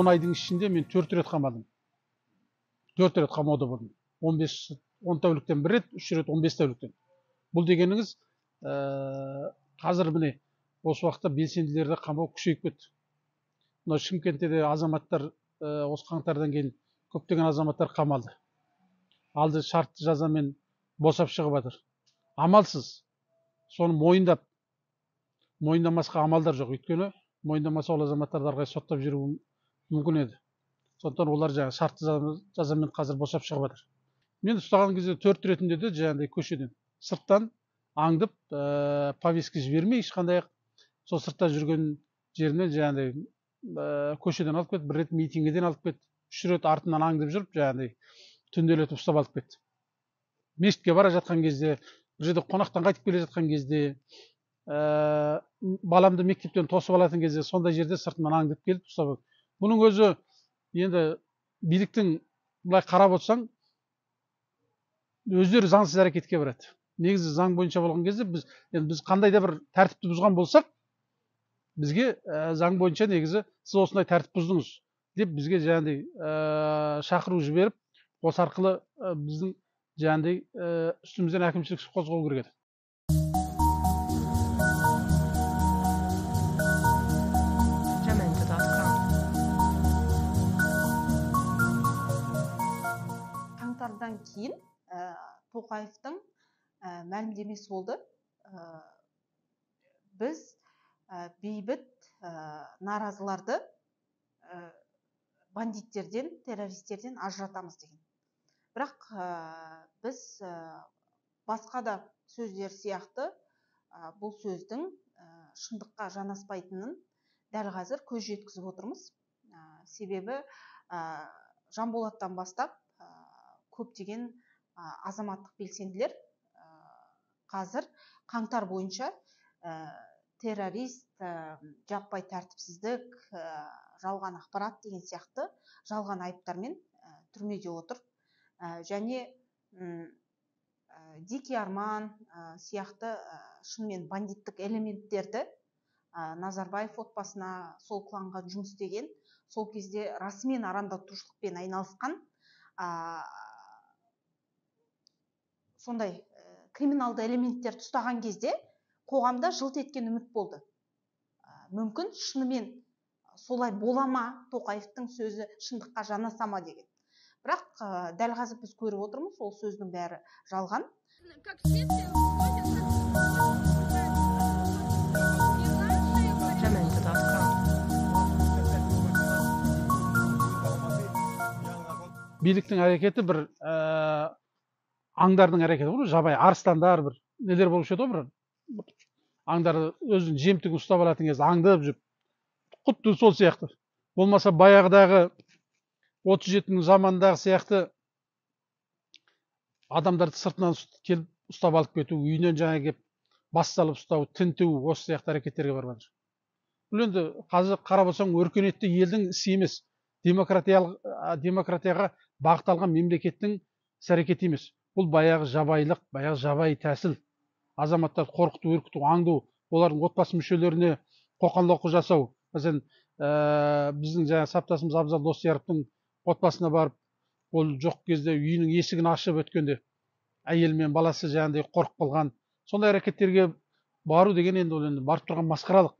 10 айдың ішінде мен 4 рет қамадым. 4 рет қамауда болдым. 10 тәуліктен 1 рет, 3 рет 15 тәуліктен. Бұл дегеніңіз қазір міне осы уақытта белсенділерді қамау күшейіп кетті. Мына Шымкентте де азаматтар осы қаңтардан кейін көптеген азаматтар қамалды. Алды шартты жазамен босап шығып жатыр. Амалсыз. Соны мойындамасқа амалдар жоқ. Өйткені мойындамаса ол азаматтарды ары қарай соттап жүру мүмкін еді. Сондықтан олар жаңағы шартты жазамен қазір босап шығып жатыр. Мен ұстаған кезде 4 ретінде де жаңағыдай көшеден сырттан аңдып, повестка жібермей ешқандай сол сыртта жүрген жерінен жаңағыдай көшеден алып кетті, 1 рет митингіден алып кетті, 3 рет артынан аңдып жүріп жаңағыдай түнделетіп ұстап алып кетті. Мешітке бара жатқан кезде, бір жерде қонақтан қайтып келе жатқан кезде, баламды мектептен тосып алатын кезде сондай жерде сыртынан аңдып келіп ұстап алды. Бұның өзі енді биліктің былай қарап отырсаң өздері заңсыз әрекетке барады. Негізі заң бойынша болған кезде біз қандай да бір тәртіпті бұзған болсақ, бізге заң бойынша негізі сіз осындай тәртіп бұздыңыз деп бізге жаңағыдай шақыру жіберіп, осы арқылы біздің жаңағыдай үстімізден әкімшілік іс қозғау керек еді. Қаңтардан кейін Тоқаевтың мәлімдемесі болды. Біз бейбіт наразыларды бандиттерден, террористерден ажыратамыз деген. Бірақ біз басқа да сөздер сияқты бұл сөздің шындыққа жанаспайтынын дәл қазір көз жеткізіп отырмыз. Себебі Жанболаттан бастап көптеген азаматтық белсенділер қазір қаңтар бойынша террорист, жаппай тәртіпсіздік, жалған ақпарат деген сияқты жалған айыптармен түрмеде отыр. Және Дикий Арман сияқты шынымен бандиттік элементтерді Назарбаев отбасына, сол кланға жұмыс істеген, сол кезде расымен арандатушылықпен айналысқан сондай криминалды элементтерді ұстаған кезде қоғамда жылт еткен үміт болды. Мүмкін шынымен солай бола ма, Тоқаевтың сөзі шындыққа жанаса ма деген. Бірақ дәл қазір біз көріп отырмыз, ол сөздің бәрі жалған. Биліктің әрекеті бір аңдардың әрекеті ғой, жабай арыстандар бір нелер болушы еді ғой, бір аңдар өзінің жемтігін ұстап алатын кезде аңдып жүріп, құтты сол сияқты. Болмаса баяғыдағы 37-нің замандағы сияқты адамдарды сыртынан келіп ұстап алып кету, үйінен жаңа келіп бас салып ұстау, тінту, осы сияқты әрекеттерге барып жатыр. Бұл енді қазір қарап отырсаң өркениетті елдің ісі емес, демократияға бағытталған мемлекеттің іс-әрекеті емес. Бұл баяғы жабайылық, баяғы жабайы тәсіл. Азаматтарды қорқыту, үркіту, аңду, олардың отбасы мүшелеріне қоқан-лоққы жасау. Мәселен, біздің жаңа саптасымыз Абзал Досияровтың отбасына барып, ол жоқ кезде үйінің есігін ашып өткенде әйелі мен баласы жаңағыдай қорқып қалған. Сондай әрекеттерге бару деген енді ол енді барып тұрған масқаралық.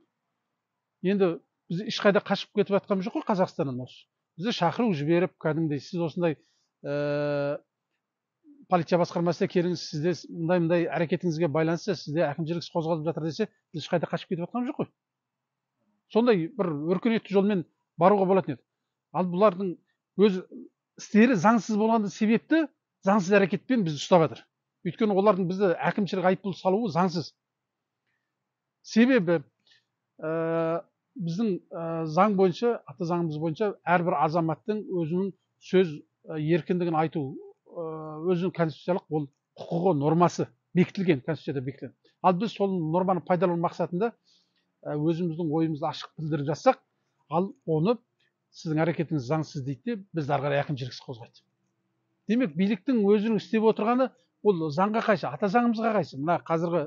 Енді біз ешқайда қашып кетіп жатқанымыз жоқ қой Қазақстаннан осы. Бізді шақыру жіберіп, кәдімгідей сіз осындай полиция басқармасына келіңіз, сізде мындай әрекетіңізге байланысты сізде әкімшілік іс қозғалып жатыр десе, біз ешқайда қашып кетіп жатқанымыз жоқ қой. Сондай бір өркениетті жолмен баруға болатын еді. Ал бұлардың өз істері заңсыз болған себепті заңсыз әрекетпен бізді ұстап жатыр. Өйткені олардың бізді әкімшілік айыппұл салуы заңсыз. Себебі біздің заң бойынша, ата заңымыз бойынша әрбір азаматтың өзінің сөз еркіндігін айту, өзінің конституциялық ол құқығы нормасы бекітілген, конституцияда бекітілген. Ал біз сол норманы пайдалану мақсатында өзіміздің ойымызды ашық білдіріп жатсақ, ал оны сіздің әрекетіңіз заңсыз дейді, біз ары қарай әкімшілік іс қозғайды. Демек, биліктің өзінің істеп отырғаны ол заңға қайшы, ата заңымызға қайшы. Мына қазіргі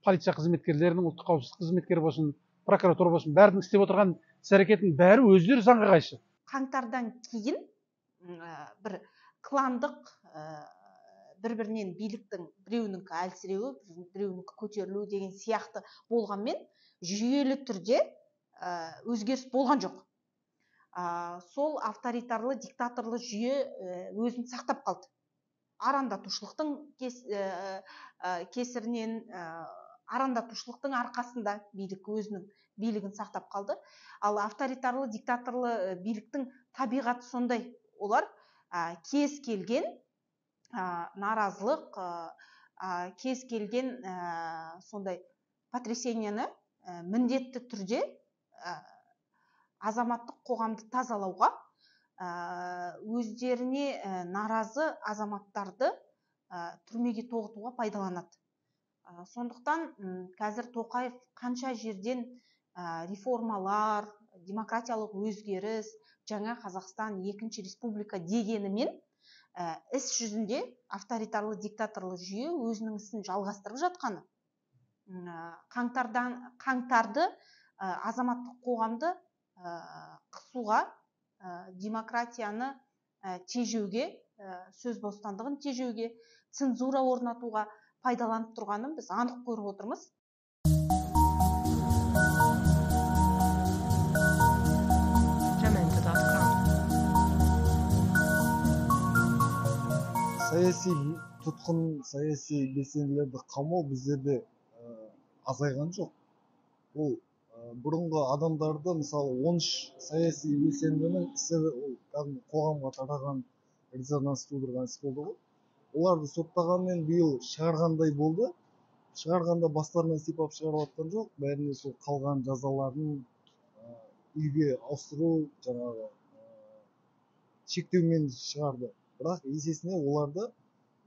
полиция қызметкерлерінің, ұлттық қауіпсіздік қызметкері болсын, прокуратура болсын, бәрінің істеп отырған іс әрекетінің бәрі өздері заңға қайшы. Қаңтардан кейін бір кландық бір-бірінен биліктің біреуінікі әлсіреуі, біреуінікі көтерілуі деген сияқты болғанмен, жүйелі түрде өзгеріс болған жоқ. Сол авторитарлы, диктаторлы жүйе өзін сақтап қалды. Арандатушылықтың кесірінен, арандатушылықтың арқасында билік өзінің билігін сақтап қалды. Ал авторитарлы, диктаторлы биліктің табиғаты сондай. Олар кез келген наразылық, кез келген сондай потрясенияны міндетті түрде азаматтық қоғамды тазалауға, өздеріне наразы азаматтарды түрмеге тоғытуға пайдаланады. Сондықтан қазір Тоқаев қанша жерден реформалар, демократиялық өзгеріс, жаңа Қазақстан, екінші республика дегенімен, іс жүзінде авторитарлы, диктаторлы жүйе өзінің ісін жалғастырып жатқаны, қаңтарды азаматтық қоғамды қысуға, демократияны тежеуге, сөз бостандығын тежеуге, цензура орнатуға пайдаланып тұрғанын біз анық көріп отырмыз. Саяси тұтқын, саяси белсенділерді қамау біздерде азайған жоқ. Ол бұрынғы адамдарды, мысалы 13 саяси белсендінің ісі қоғамға тараған, резонанс тудырған іс болды ғой. Оларды соттағанмен биыл шығарғандай болды. Шығарғанда бастарынан сипап шығарып жатқан жоқ. Бәріне сол қалған жазаларын үйге ауыстыру, жаңағы шектеумен шығарды. Бірақ есесіне оларды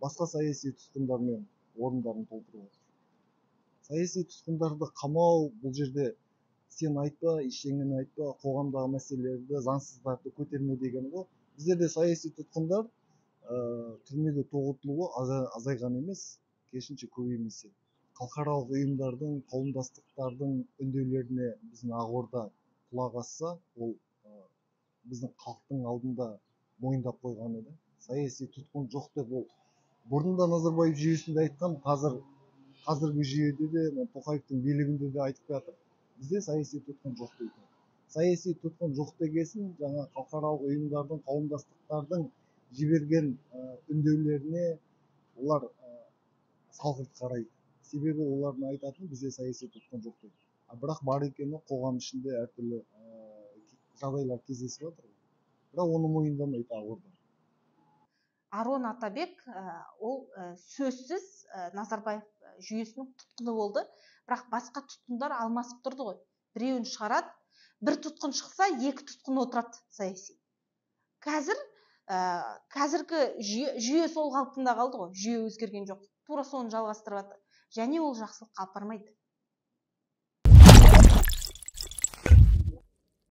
басқа саяси тұтқындармен орындарын толтырып отыр. Саяси тұтқындарды қамау, бұл жерде сен айтпа, ештеңені айтпа, қоғамдағы мәселелерді, заңсыздарды көтерме деген ғой. Біздерде саяси тұтқындар түрмеге тоғытылуы азайған емес, керісінше көбеймесе. Халықаралық ұйымдардың, қауымдастықтардың үндеулеріне біздің Ақорда құлақ асса, ол біздің халықтың алдында мойындап қойған еді. Саяси тұтқын жоқ деп, ол бұрында Назарбаев жүйесінде айтқан, қазіргі жүйеде де, Тоқаевтың билігінде де айтып жатыр. Бізде саяси тұтқын жоқ дейді. Саяси тұтқын жоқ дегесін, жаңа халықаралық ұйымдардың, қауымдастықтардың жіберген үндеулеріне олар салғырт қарайды. Себебі олардың айтатын, бізде саяси тұтқын жоқ дейді. Бірақ бар екені қоғам ішінде әртүрлі жағдайлар кездесіп жатыр. Бірақ оны мойындамайды Ақорда. Арон Атабек ол сөзсіз Назарбаев жүйесінің тұтқыны болды. Бірақ басқа тұтқындар алмасып тұрды ғой. Біреуін шығарады, бір тұтқын шықса, екі тұтқын отырады саяси. Қазіргі жүйе сол қалпында қалды ғой. Жүйе өзгерген жоқ. Тура соны жалғастырып жатыр. Және ол жақсылыққа апармайды.